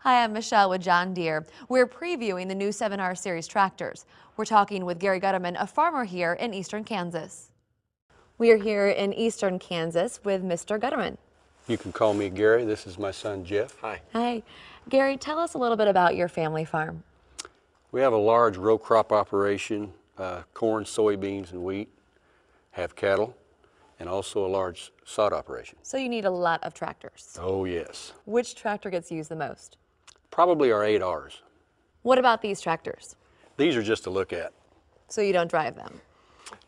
Hi, I'm Michelle with John Deere. We're previewing the new 7R Series tractors. We're talking with Gary Gutterman, a farmer here in eastern Kansas. We are here in eastern Kansas with Mr. Gutterman. You can call me Gary. This is my son, Jeff. Hi. Hi. Gary, tell us a little bit about your family farm. We have a large row crop operation, corn, soybeans, and wheat, have cattle, and also a large sod operation. So you need a lot of tractors. Oh, yes. Which tractor gets used the most? Probably our 8Rs. What about these tractors? These are just to look at. So you don't drive them?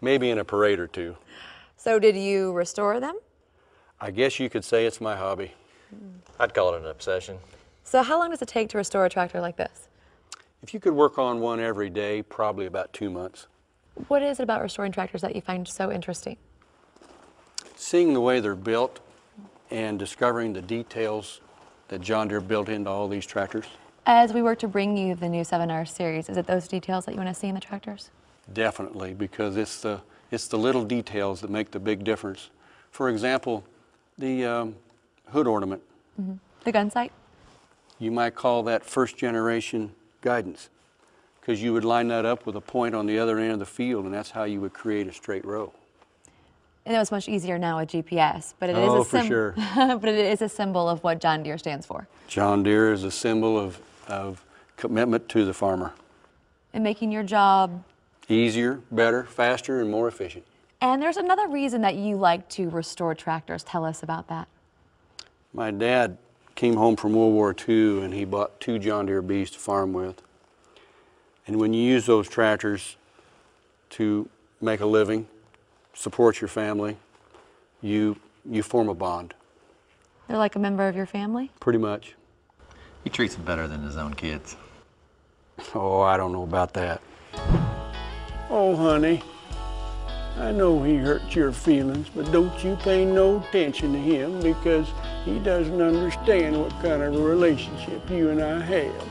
Maybe in a parade or two. So did you restore them? I guess you could say it's my hobby. I'd call it an obsession. So how long does it take to restore a tractor like this? If you could work on one every day, probably about 2 months. What is it about restoring tractors that you find so interesting? Seeing the way they're built and discovering the details that John Deere built into all these tractors. As we work to bring you the new 7R Series, is it those details that you want to see in the tractors? Definitely, because it's the little details that make the big difference. For example, the hood ornament. The gun sight? You might call that first generation guidance, because you would line that up with a point on the other end of the field, and that's how you would create a straight row. I know it's much easier now with GPS, but it is Oh, for sure. but it is a symbol of what John Deere stands for. John Deere is a symbol of commitment to the farmer. And making your job. Easier, better, faster, and more efficient. And there's another reason that you like to restore tractors. Tell us about that. My dad came home from World War II and he bought 2 John Deere Bs to farm with. And when you use those tractors to make a living, support your family, you form a bond. They're like a member of your family? Pretty much. He treats them better than his own kids. Oh, I don't know about that. Oh, honey, I know he hurts your feelings, but don't you pay no attention to him because he doesn't understand what kind of a relationship you and I have.